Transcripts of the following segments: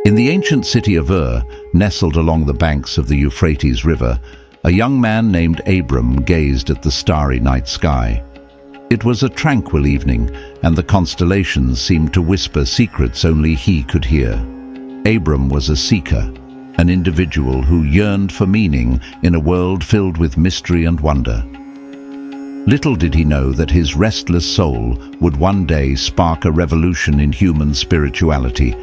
In the ancient city of Ur, nestled along the banks of the Euphrates River, a young man named Abram gazed at the starry night sky. It was a tranquil evening, and the constellations seemed to whisper secrets only he could hear. Abram was a seeker, an individual who yearned for meaning in a world filled with mystery and wonder. Little did he know that his restless soul would one day spark a revolution in human spirituality,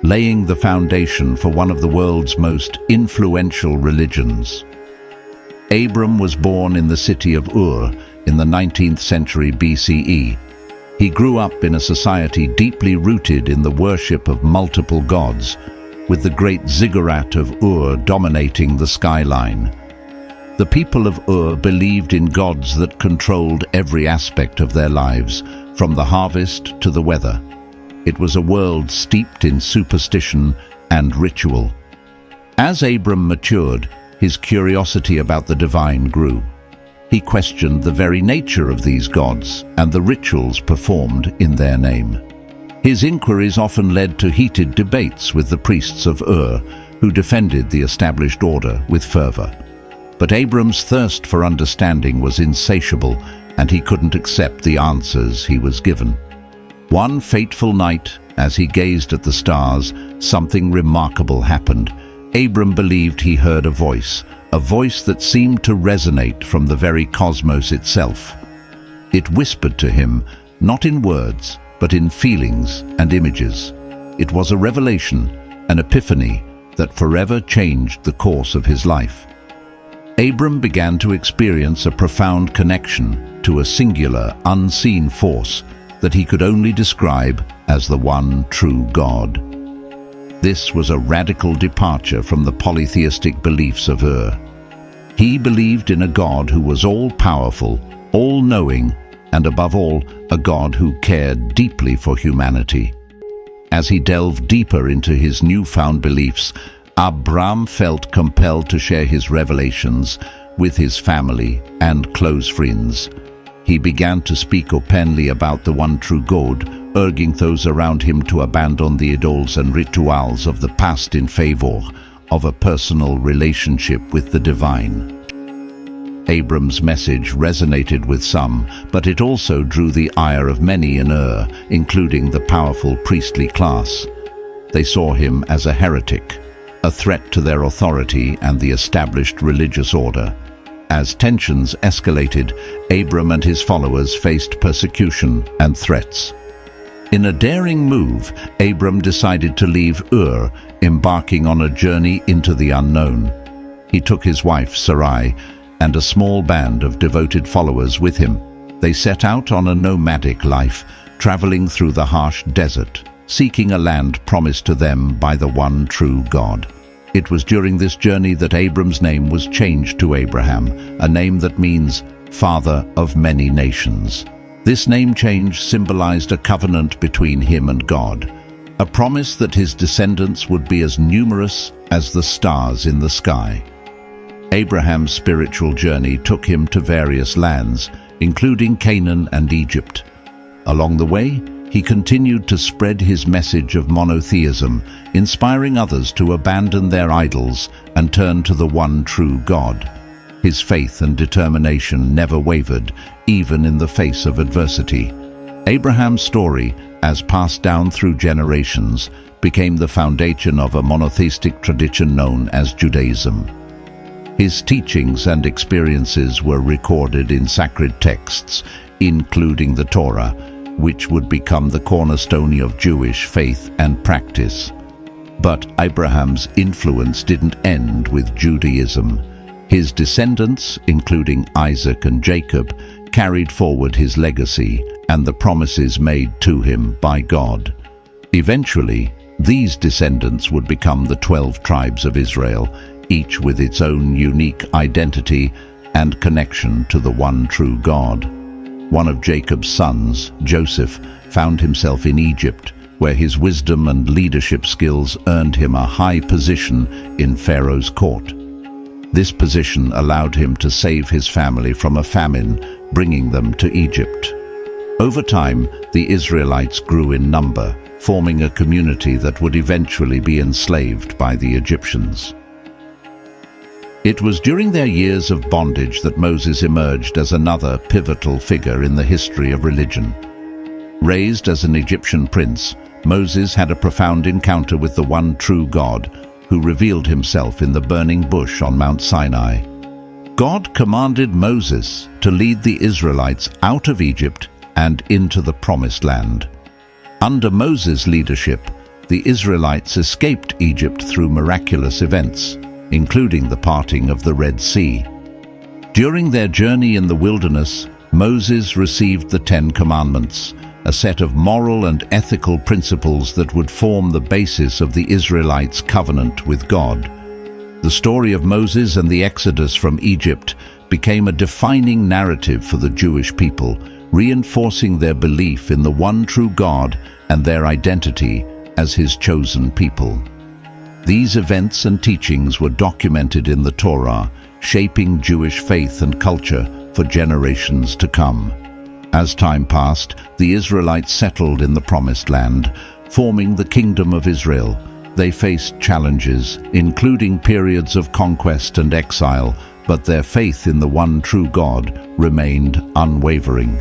laying the foundation for one of the world's most influential religions. Abram was born in the city of Ur in the 19th century BCE. He grew up in a society deeply rooted in the worship of multiple gods, with the great ziggurat of Ur dominating the skyline. The people of Ur believed in gods that controlled every aspect of their lives, from the harvest to the weather. It was a world steeped in superstition and ritual. As Abram matured, his curiosity about the divine grew. He questioned the very nature of these gods and the rituals performed in their name. His inquiries often led to heated debates with the priests of Ur, who defended the established order with fervor. But Abram's thirst for understanding was insatiable, and he couldn't accept the answers he was given. One fateful night, as he gazed at the stars, something remarkable happened. Abram believed he heard a voice that seemed to resonate from the very cosmos itself. It whispered to him, not in words, but in feelings and images. It was a revelation, an epiphany that forever changed the course of his life. Abram began to experience a profound connection to a singular, unseen force that he could only describe as the one true God. This was a radical departure from the polytheistic beliefs of Ur. He believed in a God who was all-powerful, all-knowing, and above all, a God who cared deeply for humanity. As he delved deeper into his newfound beliefs, Abram felt compelled to share his revelations with his family and close friends. He began to speak openly about the one true God, urging those around him to abandon the idols and rituals of the past in favor of a personal relationship with the divine. Abram's message resonated with some, but it also drew the ire of many in Ur, including the powerful priestly class. They saw him as a heretic, a threat to their authority and the established religious order. As tensions escalated, Abram and his followers faced persecution and threats. In a daring move, Abram decided to leave Ur, embarking on a journey into the unknown. He took his wife, Sarai, and a small band of devoted followers with him. They set out on a nomadic life, traveling through the harsh desert, seeking a land promised to them by the one true God. It was during this journey that Abram's name was changed to Abraham, a name that means Father of Many Nations. This name change symbolized a covenant between him and God, a promise that his descendants would be as numerous as the stars in the sky. Abraham's spiritual journey took him to various lands, including Canaan and Egypt. Along the way, he continued to spread his message of monotheism, inspiring others to abandon their idols and turn to the one true God. His faith and determination never wavered, even in the face of adversity. Abraham's story, as passed down through generations, became the foundation of a monotheistic tradition known as Judaism. His teachings and experiences were recorded in sacred texts, including the Torah, which would become the cornerstone of Jewish faith and practice. But Abraham's influence didn't end with Judaism. His descendants, including Isaac and Jacob, carried forward his legacy and the promises made to him by God. Eventually, these descendants would become the 12 tribes of Israel, each with its own unique identity and connection to the one true God. One of Jacob's sons, Joseph, found himself in Egypt, where his wisdom and leadership skills earned him a high position in Pharaoh's court. This position allowed him to save his family from a famine, bringing them to Egypt. Over time, the Israelites grew in number, forming a community that would eventually be enslaved by the Egyptians. It was during their years of bondage that Moses emerged as another pivotal figure in the history of religion. Raised as an Egyptian prince, Moses had a profound encounter with the one true God, who revealed himself in the burning bush on Mount Sinai. God commanded Moses to lead the Israelites out of Egypt and into the Promised Land. Under Moses' leadership, the Israelites escaped Egypt through miraculous events, including the parting of the Red Sea. During their journey in the wilderness, Moses received the Ten Commandments, a set of moral and ethical principles that would form the basis of the Israelites' covenant with God. The story of Moses and the Exodus from Egypt became a defining narrative for the Jewish people, reinforcing their belief in the one true God and their identity as His chosen people. These events and teachings were documented in the Torah, shaping Jewish faith and culture for generations to come. As time passed, the Israelites settled in the Promised Land, forming the Kingdom of Israel. They faced challenges, including periods of conquest and exile, but their faith in the one true God remained unwavering.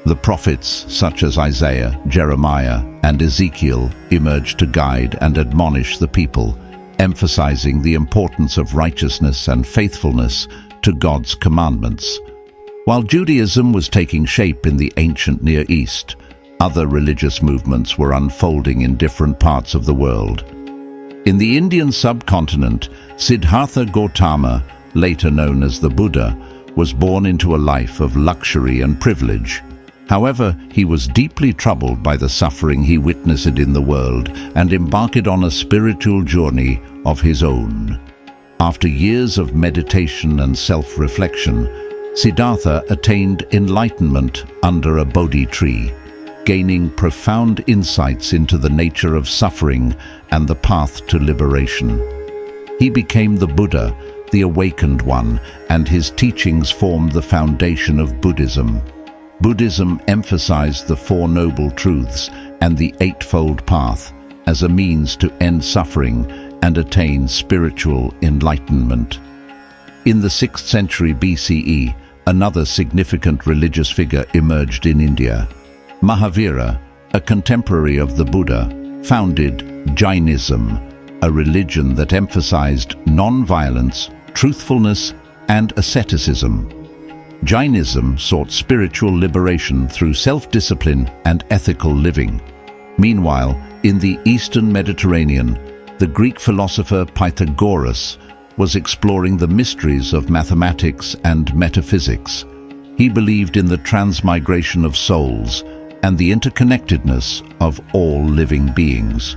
The prophets, such as Isaiah, Jeremiah, and Ezekiel, emerged to guide and admonish the people, emphasizing the importance of righteousness and faithfulness to God's commandments. While Judaism was taking shape in the ancient Near East, other religious movements were unfolding in different parts of the world. In the Indian subcontinent, Siddhartha Gautama, later known as the Buddha, was born into a life of luxury and privilege. However, he was deeply troubled by the suffering he witnessed in the world and embarked on a spiritual journey of his own. After years of meditation and self-reflection, Siddhartha attained enlightenment under a Bodhi tree, gaining profound insights into the nature of suffering and the path to liberation. He became the Buddha, the awakened one, and his teachings formed the foundation of Buddhism. Buddhism emphasized the Four Noble Truths and the Eightfold Path as a means to end suffering and attain spiritual enlightenment. In the 6th century BCE, another significant religious figure emerged in India. Mahavira, a contemporary of the Buddha, founded Jainism, a religion that emphasized non-violence, truthfulness, and asceticism. Jainism sought spiritual liberation through self-discipline and ethical living. Meanwhile, in the Eastern Mediterranean, the Greek philosopher Pythagoras was exploring the mysteries of mathematics and metaphysics. He believed in the transmigration of souls and the interconnectedness of all living beings.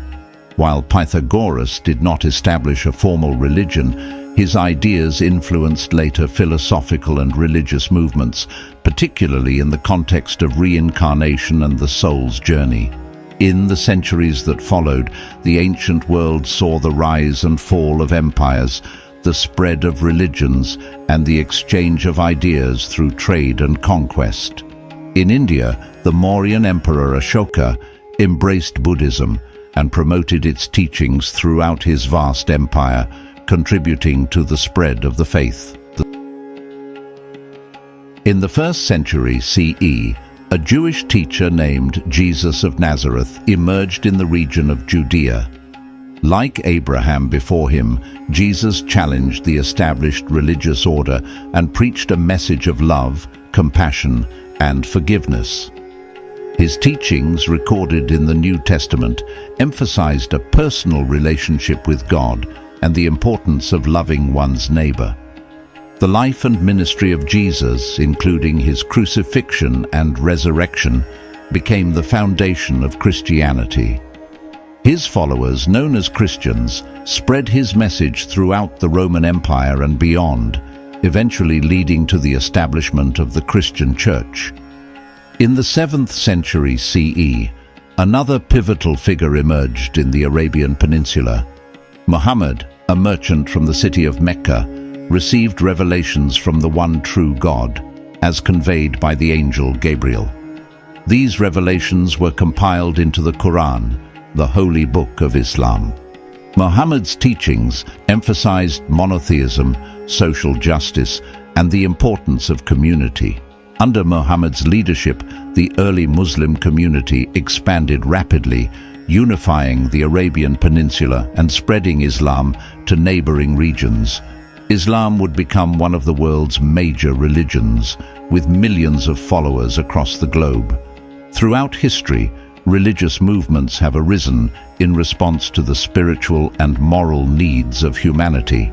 While Pythagoras did not establish a formal religion, his ideas influenced later philosophical and religious movements, particularly in the context of reincarnation and the soul's journey. In the centuries that followed, the ancient world saw the rise and fall of empires, the spread of religions, and the exchange of ideas through trade and conquest. In India, the Mauryan Emperor Ashoka embraced Buddhism and promoted its teachings throughout his vast empire, contributing to the spread of the faith. In the 1st century CE, a Jewish teacher named Jesus of Nazareth emerged in the region of Judea. Like Abraham before him, Jesus challenged the established religious order and preached a message of love, compassion, and forgiveness. His teachings, recorded in the New Testament, emphasized a personal relationship with God and the importance of loving one's neighbor. The life and ministry of Jesus, including his crucifixion and resurrection, became the foundation of Christianity. His followers, known as Christians, spread his message throughout the Roman Empire and beyond, eventually leading to the establishment of the Christian Church. In the 7th century CE, another pivotal figure emerged in the Arabian Peninsula. Muhammad, a merchant from the city of Mecca, received revelations from the one true God, as conveyed by the angel Gabriel. These revelations were compiled into the Quran, the holy book of Islam. Muhammad's teachings emphasized monotheism, social justice, and the importance of community. Under Muhammad's leadership, the early Muslim community expanded rapidly, unifying the Arabian Peninsula and spreading Islam to neighboring regions. Islam would become one of the world's major religions, with millions of followers across the globe. Throughout history, religious movements have arisen in response to the spiritual and moral needs of humanity.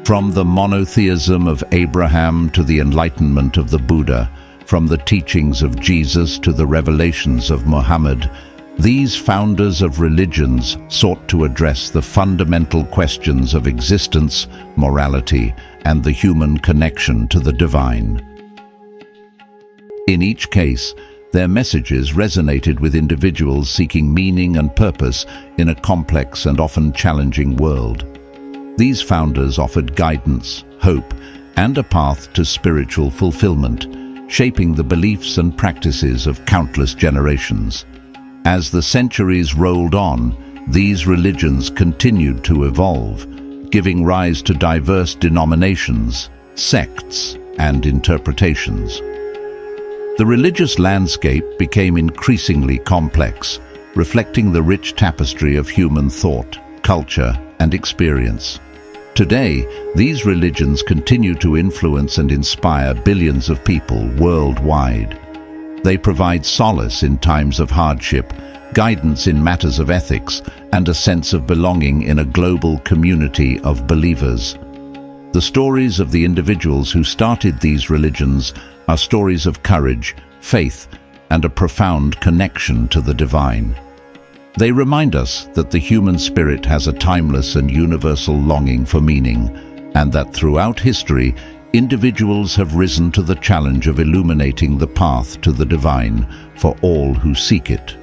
From the monotheism of Abraham to the Enlightenment of the Buddha, from the teachings of Jesus to the revelations of Muhammad, these founders of religions sought to address the fundamental questions of existence, morality, and the human connection to the divine. In each case, their messages resonated with individuals seeking meaning and purpose in a complex and often challenging world. These founders offered guidance, hope, and a path to spiritual fulfillment, shaping the beliefs and practices of countless generations. As the centuries rolled on, these religions continued to evolve, giving rise to diverse denominations, sects, and interpretations. The religious landscape became increasingly complex, reflecting the rich tapestry of human thought, culture, and experience. Today, these religions continue to influence and inspire billions of people worldwide. They provide solace in times of hardship, guidance in matters of ethics, and a sense of belonging in a global community of believers. The stories of the individuals who started these religions are stories of courage, faith, and a profound connection to the divine. They remind us that the human spirit has a timeless and universal longing for meaning, and that throughout history, individuals have risen to the challenge of illuminating the path to the divine for all who seek it.